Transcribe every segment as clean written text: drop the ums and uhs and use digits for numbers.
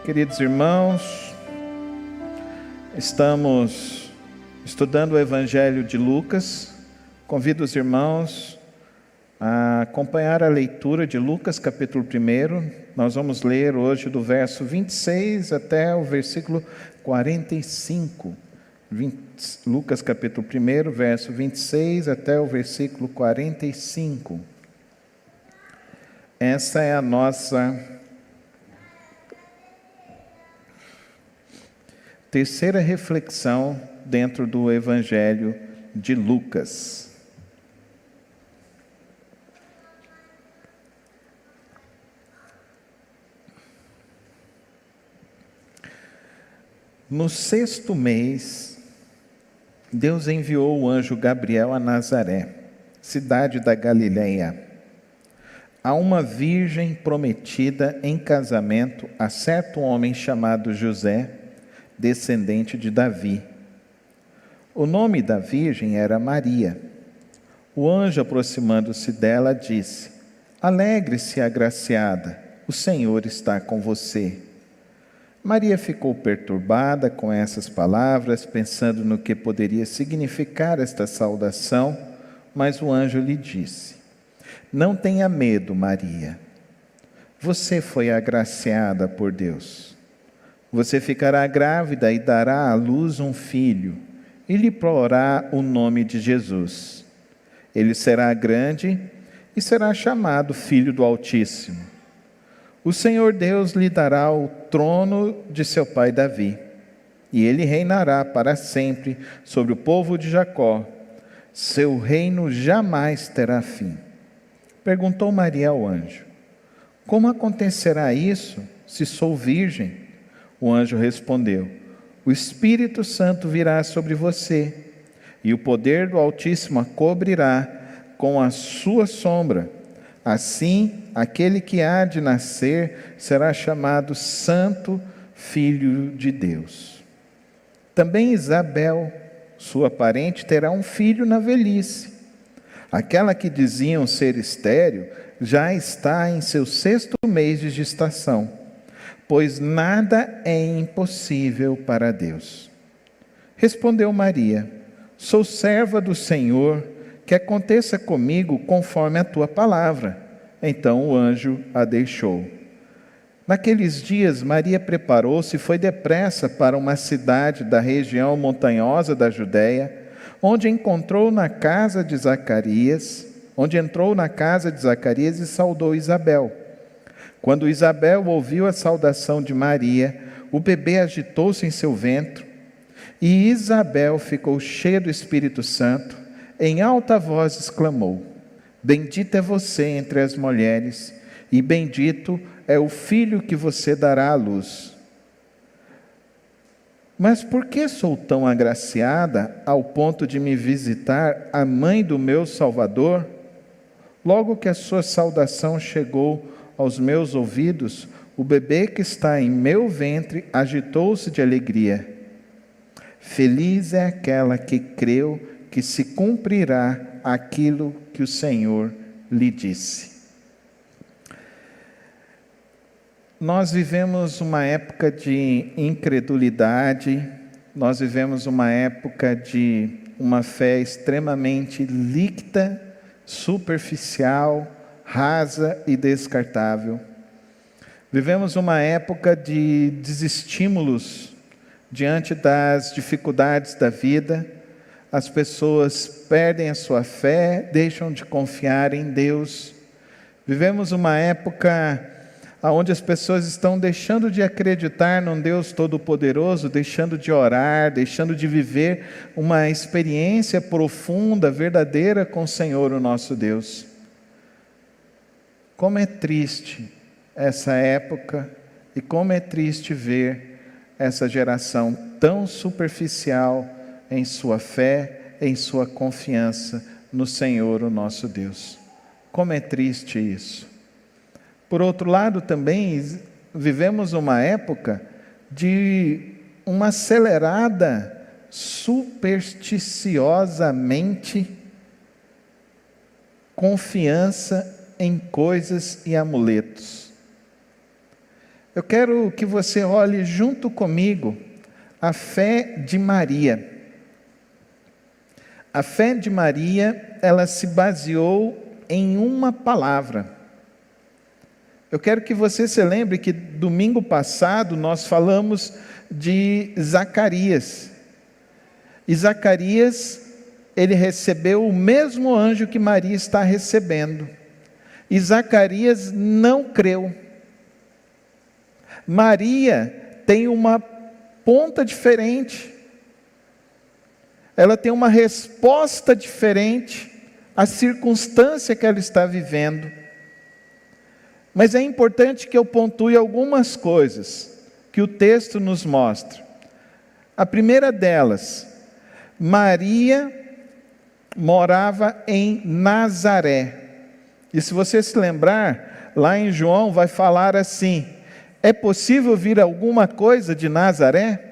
Queridos irmãos, estamos estudando o Evangelho de Lucas. Convido os irmãos a acompanhar a leitura de Lucas capítulo 1. Nós vamos ler hoje do verso 26 até o versículo 45. Lucas capítulo 1, verso 26 até o versículo 45. Essa é a nossa terceira reflexão dentro do Evangelho de Lucas. No 6º mês, Deus enviou o anjo Gabriel a Nazaré, cidade da Galileia, a uma virgem prometida em casamento a certo homem chamado José, descendente de Davi. O nome da virgem era Maria. O anjo, aproximando-se dela, disse: Alegre-se, agraciada, o Senhor está com você. Maria ficou perturbada com essas palavras, pensando no que poderia significar esta saudação, mas o anjo lhe disse: Não tenha medo, Maria. Você foi agraciada por Deus. Você ficará grávida e dará à luz um filho, e lhe porá o nome de Jesus. Ele será grande e será chamado Filho do Altíssimo. O Senhor Deus lhe dará o trono de seu pai Davi, e ele reinará para sempre sobre o povo de Jacó. Seu reino jamais terá fim. Perguntou Maria ao anjo: Como acontecerá isso, se sou virgem? O anjo respondeu: O Espírito Santo virá sobre você, e o poder do Altíssimo a cobrirá com a sua sombra. Assim, aquele que há de nascer será chamado Santo Filho de Deus. Também Isabel, sua parente, terá um filho na velhice. Aquela que diziam ser estéril já está em seu 6º mês de gestação, pois nada é impossível para Deus. Respondeu Maria: Sou serva do Senhor, que aconteça comigo conforme a tua palavra. Então o anjo a deixou. Naqueles dias, Maria preparou-se e foi depressa para uma cidade da região montanhosa da Judéia, onde entrou na casa de Zacarias e saudou Isabel. Quando Isabel ouviu a saudação de Maria, o bebê agitou-se em seu ventre, e Isabel ficou cheia do Espírito Santo. Em alta voz exclamou: Bendita é você entre as mulheres, e bendito é o filho que você dará à luz. Mas por que sou tão agraciada ao ponto de me visitar a mãe do meu Salvador? Logo que a sua saudação chegou aos meus ouvidos, o bebê que está em meu ventre agitou-se de alegria. Feliz é aquela que creu que se cumprirá aquilo que o Senhor lhe disse. Nós vivemos uma época de incredulidade, nós vivemos uma época de uma fé extremamente líquida, superficial, rasa e descartável. Vivemos uma época de desestímulos diante das dificuldades da vida. As pessoas perdem a sua fé, deixam de confiar em Deus. Vivemos uma época onde as pessoas estão deixando de acreditar num Deus Todo-Poderoso, deixando de orar, deixando de viver uma experiência profunda, verdadeira com o Senhor, o nosso Deus. Como é triste essa época e como é triste ver essa geração tão superficial em sua fé, em sua confiança no Senhor, o nosso Deus. Como é triste isso. Por outro lado, também vivemos uma época de uma acelerada, supersticiosamente confiança em coisas e amuletos. Eu quero que você olhe junto comigo a fé de Maria. A fé de Maria, ela se baseou em uma palavra. Eu quero que você se lembre que domingo passado nós falamos de Zacarias. E Zacarias, ele recebeu o mesmo anjo que Maria está recebendo. E Zacarias não creu. Maria tem uma ponta diferente. Ela tem uma resposta diferente à circunstância que ela está vivendo. Mas é importante que eu pontue algumas coisas que o texto nos mostra. A primeira delas, Maria morava em Nazaré. E se você se lembrar, lá em João vai falar assim: é possível vir alguma coisa de Nazaré?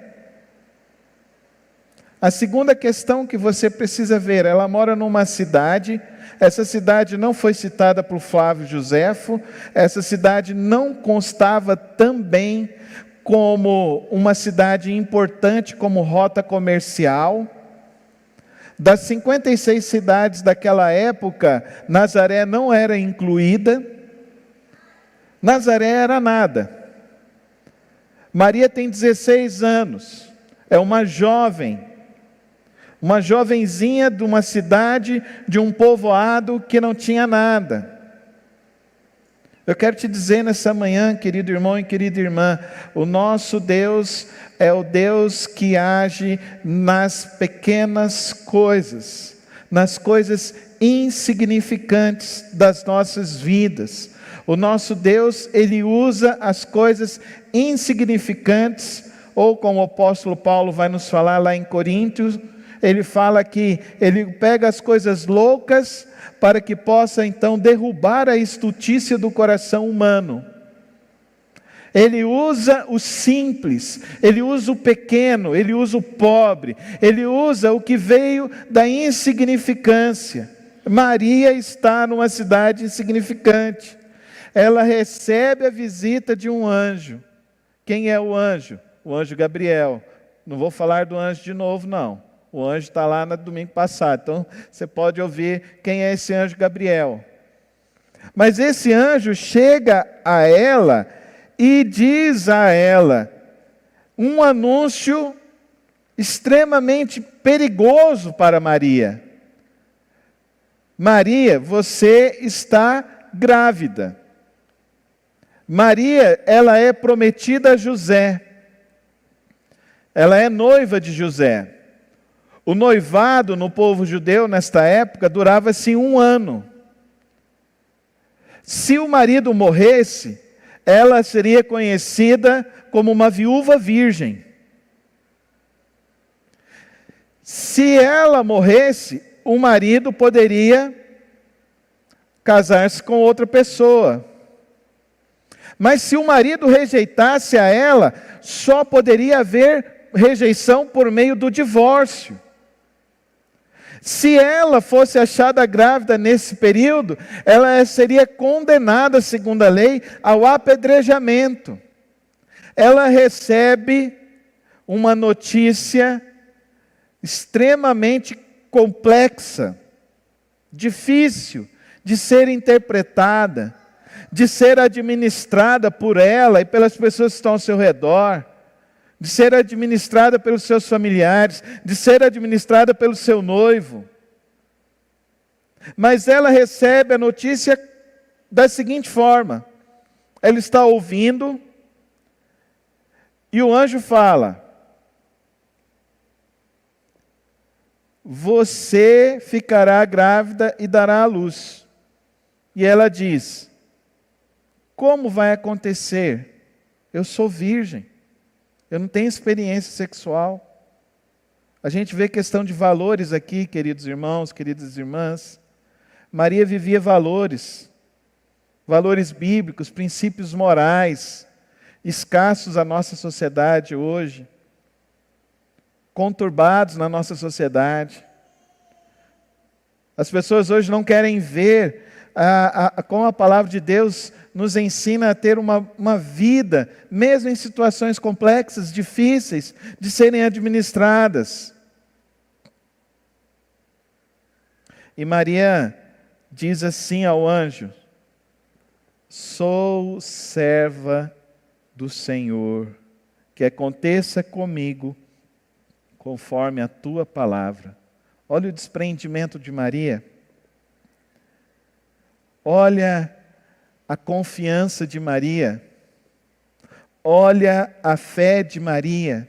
A segunda questão que você precisa ver, ela mora numa cidade, essa cidade não foi citada por Flávio Joséfo, essa cidade não constava também como uma cidade importante como rota comercial. Das 56 cidades daquela época, Nazaré não era incluída. Nazaré era nada. Maria tem 16 anos, é uma jovenzinha de uma cidade, de um povoado que não tinha nada. Eu quero te dizer nessa manhã, querido irmão e querida irmã, o nosso Deus é o Deus que age nas pequenas coisas, nas coisas insignificantes das nossas vidas. O nosso Deus, Ele usa as coisas insignificantes, ou como o apóstolo Paulo vai nos falar lá em Coríntios, ele fala que ele pega as coisas loucas para que possa então derrubar a estultícia do coração humano. Ele usa o simples, ele usa o pequeno, ele usa o pobre, ele usa o que veio da insignificância. Maria está numa cidade insignificante. Ela recebe a visita de um anjo. Quem é o anjo? O anjo Gabriel. Não vou falar do anjo de novo, não. O anjo está lá no domingo passado. Então, você pode ouvir quem é esse anjo Gabriel. Mas esse anjo chega a ela e diz a ela um anúncio extremamente perigoso para Maria. Maria, você está grávida. Maria, ela é prometida a José. Ela é noiva de José. O noivado no povo judeu, nesta época, durava-se 1 ano. Se o marido morresse, ela seria conhecida como uma viúva virgem. Se ela morresse, o marido poderia casar-se com outra pessoa. Mas se o marido rejeitasse a ela, só poderia haver rejeição por meio do divórcio. Se ela fosse achada grávida nesse período, ela seria condenada, segundo a lei, ao apedrejamento. Ela recebe uma notícia extremamente complexa, difícil de ser interpretada, de ser administrada por ela e pelas pessoas que estão ao seu redor, de ser administrada pelos seus familiares, de ser administrada pelo seu noivo. Mas ela recebe a notícia da seguinte forma: ela está ouvindo, e o anjo fala: você ficará grávida e dará à luz. E ela diz: como vai acontecer? Eu sou virgem. Eu não tenho experiência sexual. A gente vê questão de valores aqui, queridos irmãos, queridas irmãs. Maria vivia valores bíblicos, princípios morais, escassos à nossa sociedade hoje, conturbados na nossa sociedade. As pessoas hoje não querem ver como a palavra de Deus nos ensina a ter uma vida, mesmo em situações complexas, difíceis, de serem administradas. E Maria diz assim ao anjo: sou serva do Senhor, que aconteça comigo conforme a tua palavra. Olha o desprendimento de Maria. Olha a confiança de Maria. Olha a fé de Maria.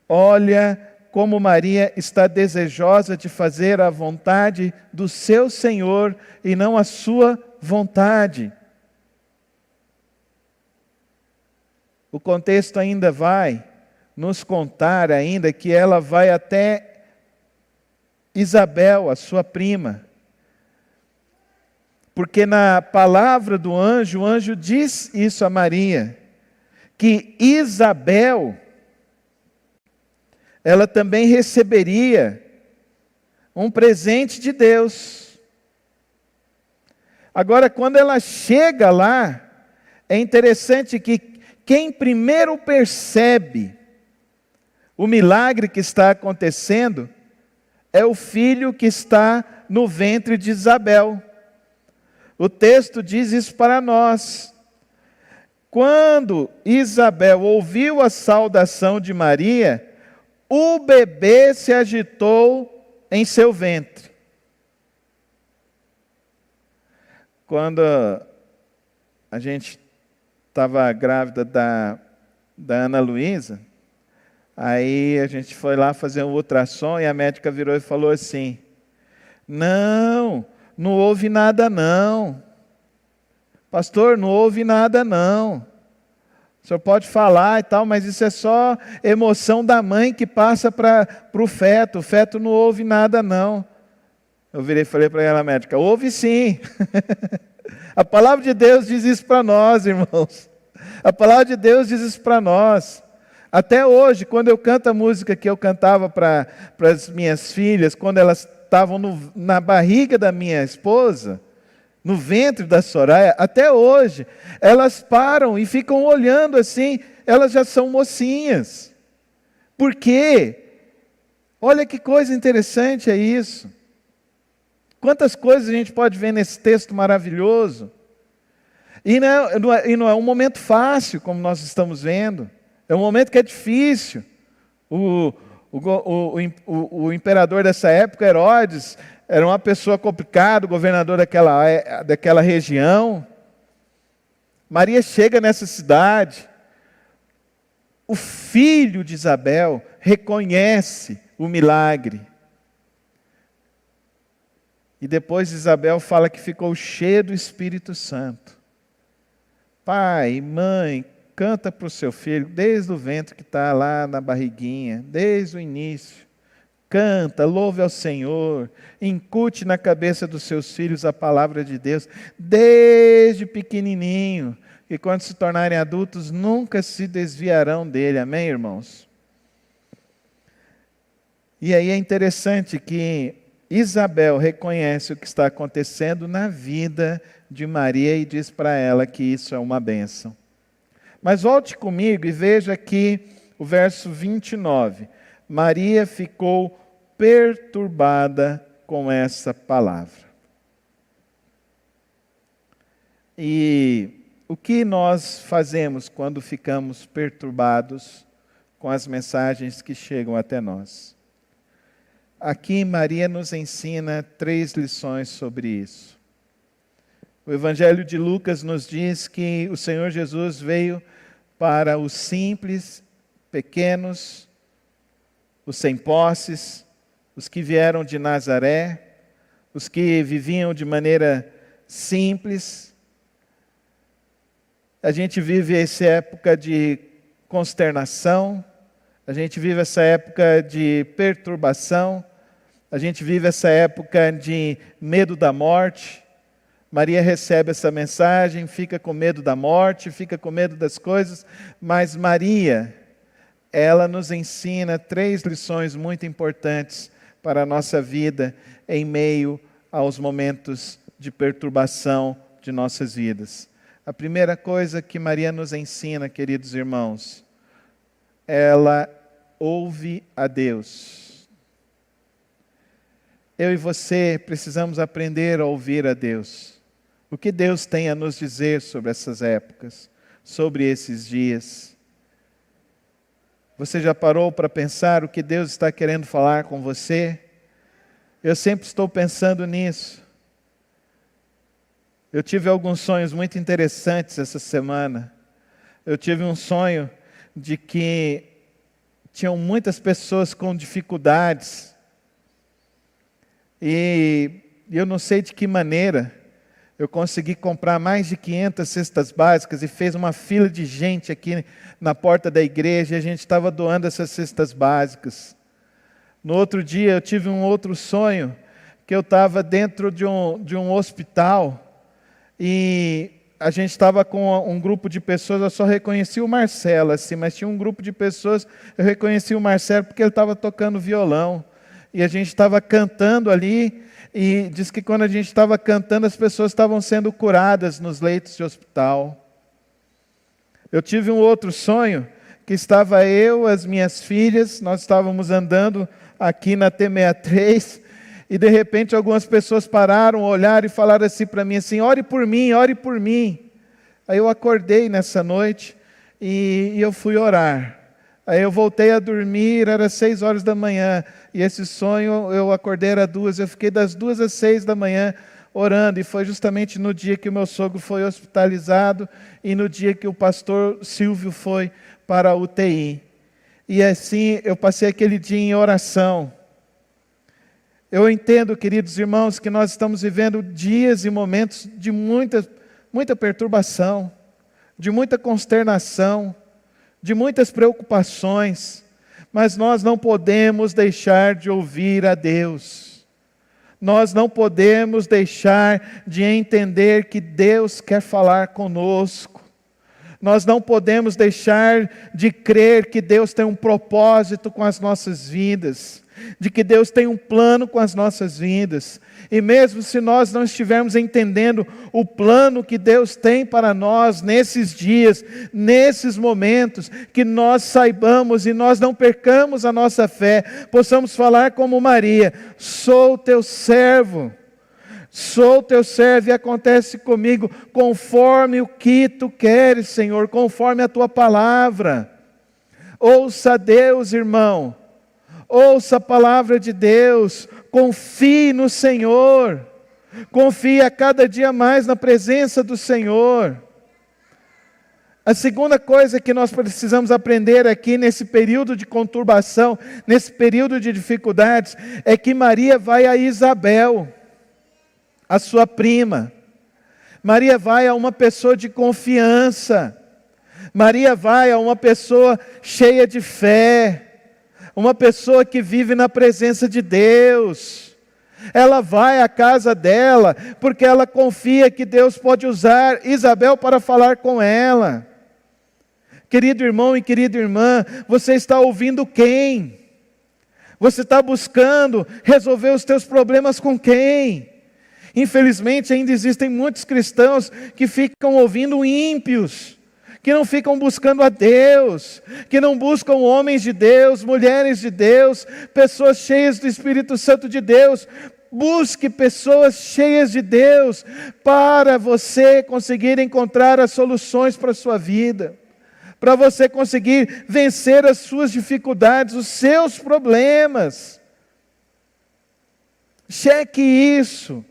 Olha como Maria está desejosa de fazer a vontade do seu Senhor e não a sua vontade. O contexto ainda vai nos contar ainda que ela vai até Isabel, a sua prima. Porque na palavra do anjo, o anjo diz isso a Maria, que Isabel, ela também receberia um presente de Deus. Agora, quando ela chega lá, é interessante que quem primeiro percebe o milagre que está acontecendo é o filho que está no ventre de Isabel. O texto diz isso para nós. Quando Isabel ouviu a saudação de Maria, o bebê se agitou em seu ventre. Quando a gente estava grávida da Ana Luísa, aí a gente foi lá fazer um ultrassom e a médica virou e falou assim: não houve nada não. Pastor, não houve nada não. O senhor pode falar e tal, mas isso é só emoção da mãe que passa para o feto. O feto não ouve nada não. Eu virei e falei para ela, médica: ouve sim. A palavra de Deus diz isso para nós, irmãos. A palavra de Deus diz isso para nós. Até hoje, quando eu canto a música que eu cantava para as minhas filhas, quando elas estavam na barriga da minha esposa, no ventre da Soraya, até hoje, elas param e ficam olhando assim, elas já são mocinhas. Por quê? Olha que coisa interessante é isso. Quantas coisas a gente pode ver nesse texto maravilhoso. E não é um momento fácil, como nós estamos vendo. É um momento que é difícil. O imperador dessa época, Herodes, era uma pessoa complicada, o governador daquela região. Maria chega nessa cidade. O filho de Isabel reconhece o milagre. E depois Isabel fala que ficou cheia do Espírito Santo. Pai, mãe, canta para o seu filho, desde o ventre que está lá na barriguinha, desde o início. Canta, louve ao Senhor, incute na cabeça dos seus filhos a palavra de Deus, desde pequenininho, que quando se tornarem adultos, nunca se desviarão dele. Amém, irmãos? E aí é interessante que Isabel reconhece o que está acontecendo na vida de Maria e diz para ela que isso é uma bênção. Mas volte comigo e veja aqui o verso 29. Maria ficou perturbada com essa palavra. E o que nós fazemos quando ficamos perturbados com as mensagens que chegam até nós? Aqui Maria nos ensina 3 lições sobre isso. O Evangelho de Lucas nos diz que o Senhor Jesus veio para os simples, pequenos, os sem posses, os que vieram de Nazaré, os que viviam de maneira simples. A gente vive essa época de consternação, a gente vive essa época de perturbação, a gente vive essa época de medo da morte. Maria recebe essa mensagem, fica com medo da morte, fica com medo das coisas, mas Maria, ela nos ensina 3 lições muito importantes para a nossa vida em meio aos momentos de perturbação, de nossas vidas. A primeira coisa que Maria nos ensina, queridos irmãos, ela ouve a Deus. Eu e você precisamos aprender a ouvir a Deus. O que Deus tem a nos dizer sobre essas épocas, sobre esses dias? Você já parou para pensar o que Deus está querendo falar com você? Eu sempre estou pensando nisso. Eu tive alguns sonhos muito interessantes essa semana. Eu tive um sonho de que tinham muitas pessoas com dificuldades. E eu não sei de que maneira eu consegui comprar mais de 500 cestas básicas e fez uma fila de gente aqui na porta da igreja e a gente estava doando essas cestas básicas. No outro dia eu tive um outro sonho, que eu estava dentro de um hospital e a gente estava com um grupo de pessoas, eu só reconheci o Marcelo, assim, mas tinha um grupo de pessoas, eu reconheci o Marcelo porque ele estava tocando violão. E a gente estava cantando ali, e diz que quando a gente estava cantando, as pessoas estavam sendo curadas nos leitos de hospital. Eu tive um outro sonho, que estava eu, as minhas filhas, nós estávamos andando aqui na T63, e de repente algumas pessoas pararam, olharam e falaram assim para mim, assim, ore por mim, ore por mim. Aí eu acordei nessa noite, e eu fui orar. Aí eu voltei a dormir, era 6 horas da manhã, e esse sonho eu acordei, era 2, eu fiquei das 2 às 6 da manhã orando, e foi justamente no dia que o meu sogro foi hospitalizado, e no dia que o pastor Silvio foi para a UTI. E assim eu passei aquele dia em oração. Eu entendo, queridos irmãos, que nós estamos vivendo dias e momentos de muita perturbação, de muita consternação, de muitas preocupações, mas nós não podemos deixar de ouvir a Deus. Nós não podemos deixar de entender que Deus quer falar conosco. Nós não podemos deixar de crer que Deus tem um propósito com as nossas vidas, de que Deus tem um plano com as nossas vidas. E mesmo se nós não estivermos entendendo o plano que Deus tem para nós nesses dias, nesses momentos, que nós saibamos e nós não percamos a nossa fé, possamos falar como Maria, sou teu servo e acontece comigo conforme o que tu queres, Senhor, conforme a tua palavra. Ouça a Deus, irmão. Ouça a palavra de Deus, confie no Senhor, confie a cada dia mais na presença do Senhor. A segunda coisa que nós precisamos aprender aqui nesse período de conturbação, nesse período de dificuldades, é que Maria vai a Isabel, a sua prima. Maria vai a uma pessoa de confiança. Maria vai a uma pessoa cheia de fé. Uma pessoa que vive na presença de Deus. Ela vai à casa dela, porque ela confia que Deus pode usar Isabel para falar com ela. Querido irmão e querida irmã, você está ouvindo quem? Você está buscando resolver os teus problemas com quem? Infelizmente ainda existem muitos cristãos que ficam ouvindo ímpios, que não ficam buscando a Deus, que não buscam homens de Deus, mulheres de Deus, pessoas cheias do Espírito Santo de Deus. Busque pessoas cheias de Deus, para você conseguir encontrar as soluções para a sua vida, para você conseguir vencer as suas dificuldades, os seus problemas. Cheque isso.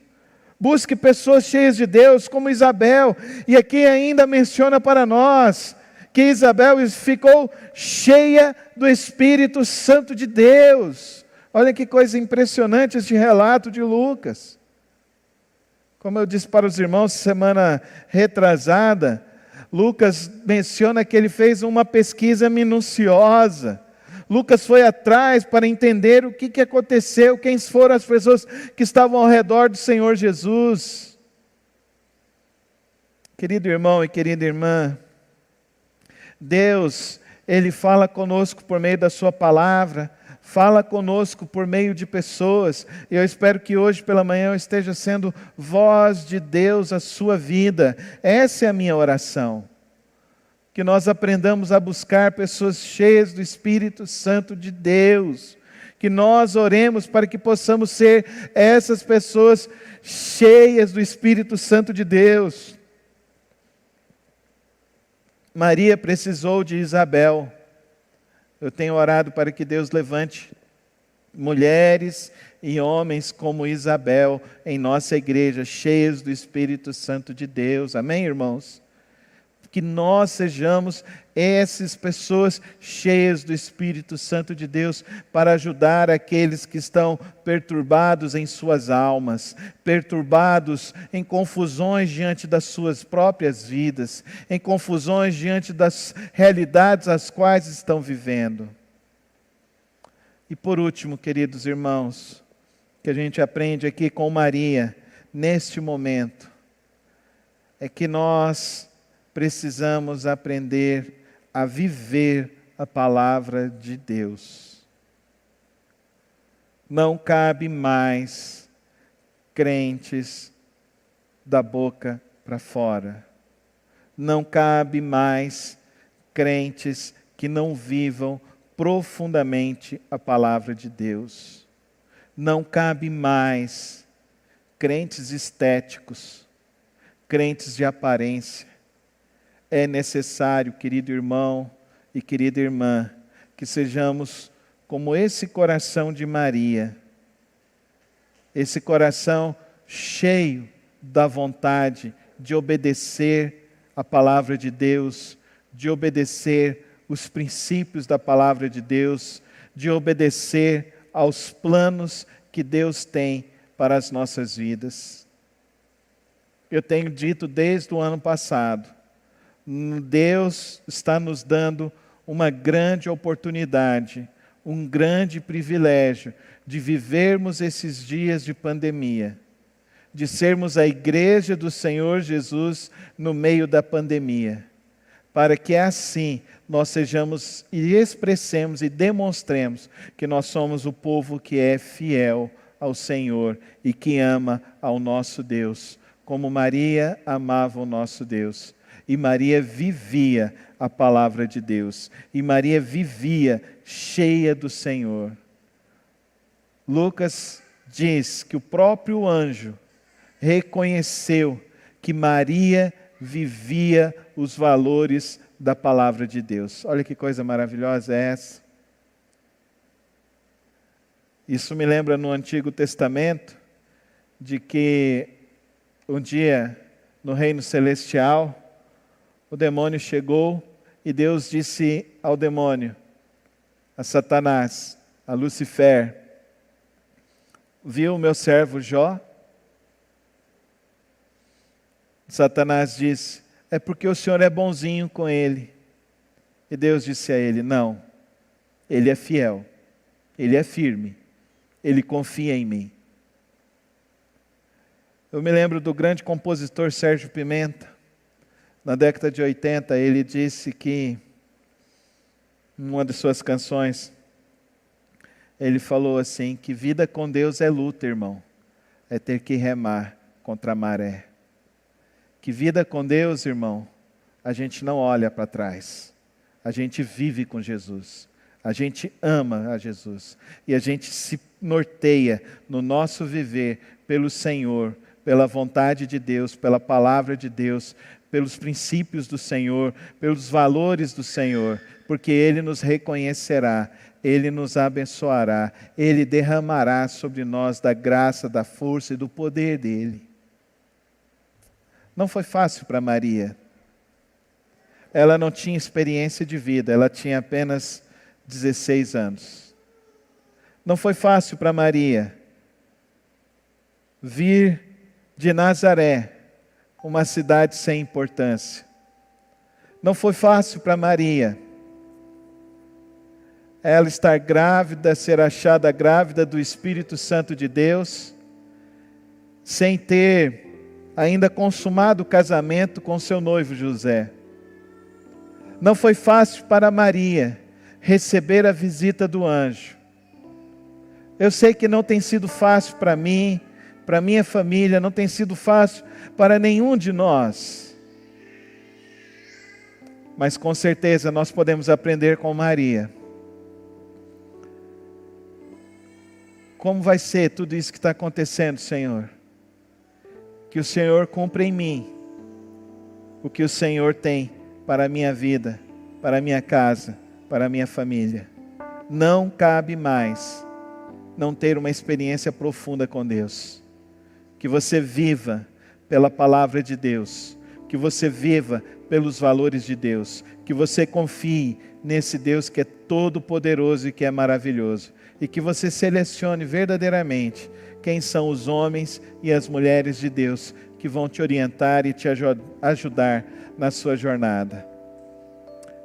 Busque pessoas cheias de Deus, como Isabel. E aqui ainda menciona para nós que Isabel ficou cheia do Espírito Santo de Deus. Olha que coisa impressionante este relato de Lucas. Como eu disse para os irmãos semana retrasada, Lucas menciona que ele fez uma pesquisa minuciosa. Lucas foi atrás para entender o que aconteceu, quem foram as pessoas que estavam ao redor do Senhor Jesus. Querido irmão e querida irmã, Deus, Ele fala conosco por meio da sua palavra, Fala conosco por meio de pessoas. E eu espero que hoje pela manhã eu esteja sendo voz de Deus à sua vida. Essa é a minha oração. Que nós aprendamos a buscar pessoas cheias do Espírito Santo de Deus. Que nós oremos para que possamos ser essas pessoas cheias do Espírito Santo de Deus. Maria precisou de Isabel. Eu tenho orado para que Deus levante mulheres e homens como Isabel em nossa igreja, cheios do Espírito Santo de Deus. Amém, irmãos? Que nós sejamos essas pessoas cheias do Espírito Santo de Deus para ajudar aqueles que estão perturbados em suas almas, perturbados em confusões diante das suas próprias vidas, em confusões diante das realidades às quais estão vivendo. E por último, queridos irmãos, que a gente aprende aqui com Maria, neste momento, é que nós precisamos aprender a viver a palavra de Deus. Não cabe mais crentes da boca para fora. Não cabe mais crentes que não vivam profundamente a palavra de Deus. Não cabe mais crentes estéticos, crentes de aparência. É necessário, querido irmão e querida irmã, que sejamos como esse coração de Maria, esse coração cheio da vontade de obedecer a palavra de Deus, de obedecer os princípios da palavra de Deus, de obedecer aos planos que Deus tem para as nossas vidas. Eu tenho dito desde o ano passado, Deus está nos dando uma grande oportunidade, um grande privilégio de vivermos esses dias de pandemia, de sermos a igreja do Senhor Jesus no meio da pandemia, para que assim nós sejamos e expressemos e demonstremos que nós somos o povo que é fiel ao Senhor e que ama ao nosso Deus, como Maria amava o nosso Deus. E Maria vivia a palavra de Deus. E Maria vivia cheia do Senhor. Lucas diz que o próprio anjo reconheceu que Maria vivia os valores da palavra de Deus. Olha que coisa maravilhosa é essa. Isso me lembra no Antigo Testamento, de que um dia no reino celestial, o demônio chegou e Deus disse ao demônio, a Satanás, a Lucifer, viu o meu servo Jó? Satanás disse, é porque o Senhor é bonzinho com ele. E Deus disse a ele, não, ele é fiel, ele é firme, ele confia em mim. Eu me lembro do grande compositor Sérgio Pimenta. Na década de 80, ele disse que, em uma de suas canções, ele falou assim, que vida com Deus é luta, irmão, é ter que remar contra a maré. Que vida com Deus, irmão, a gente não olha para trás, a gente vive com Jesus, a gente ama a Jesus, e a gente se norteia no nosso viver pelo Senhor, pela vontade de Deus, pela palavra de Deus, pelos princípios do Senhor, pelos valores do Senhor, porque Ele nos reconhecerá, Ele nos abençoará, Ele derramará sobre nós da graça, da força e do poder dEle. Não foi fácil para Maria. Ela não tinha experiência de vida, ela tinha apenas 16 anos. Não foi fácil para Maria vir de Nazaré, uma cidade sem importância. Não foi fácil para Maria ela estar grávida, ser achada grávida do Espírito Santo de Deus, sem ter ainda consumado o casamento com seu noivo José. Não foi fácil para Maria receber a visita do anjo Eu sei que não tem sido fácil para mim, para minha família, não tem sido fácil para nenhum de nós. Mas com certeza nós podemos aprender com Maria. Como vai ser tudo isso que está acontecendo, Senhor? Que o Senhor cumpra em mim o que o Senhor tem para a minha vida, para a minha casa, para a minha família. Não cabe mais não ter uma experiência profunda com Deus. Que você viva pela palavra de Deus, que você viva pelos valores de Deus, que você confie nesse Deus que é todo poderoso e que é maravilhoso, e que você selecione verdadeiramente quem são os homens e as mulheres de Deus que vão te orientar e te ajudar na sua jornada.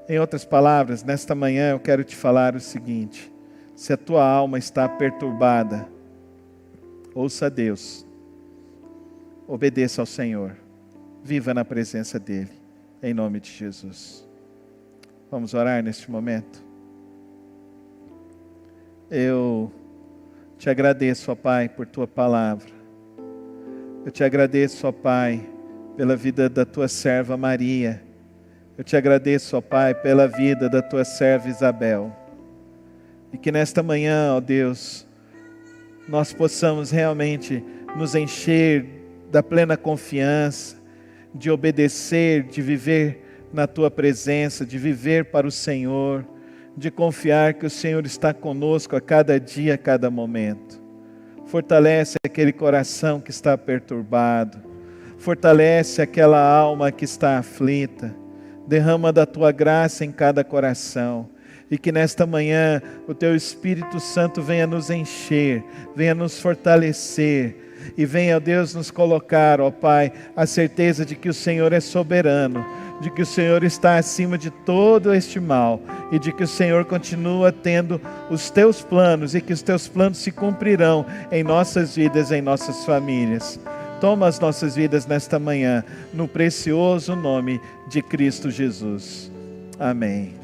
Em outras palavras, nesta manhã eu quero te falar o seguinte: se a tua alma está perturbada, ouça a Deus, obedeça ao Senhor, viva na presença dEle, em nome de Jesus. Vamos orar neste momento? Eu te agradeço, ó Pai, por tua palavra. Eu te agradeço, ó Pai, pela vida da tua serva Maria. Eu te agradeço, ó Pai, pela vida da tua serva Isabel. E que nesta manhã, ó Deus, nós possamos realmente nos encher da plena confiança, de obedecer, de viver na tua presença, de viver para o Senhor, de confiar que o Senhor está conosco a cada dia, a cada momento. Fortalece aquele coração que está perturbado, fortalece aquela alma que está aflita, derrama da tua graça em cada coração, e que nesta manhã o teu Espírito Santo venha nos encher, venha nos fortalecer, e venha, ó Deus, nos colocar, ó Pai, a certeza de que o Senhor é soberano, de que o Senhor está acima de todo este mal, e de que o Senhor continua tendo os teus planos, e que os teus planos se cumprirão em nossas vidas, em nossas famílias. Toma as nossas vidas nesta manhã, no precioso nome de Cristo Jesus. Amém.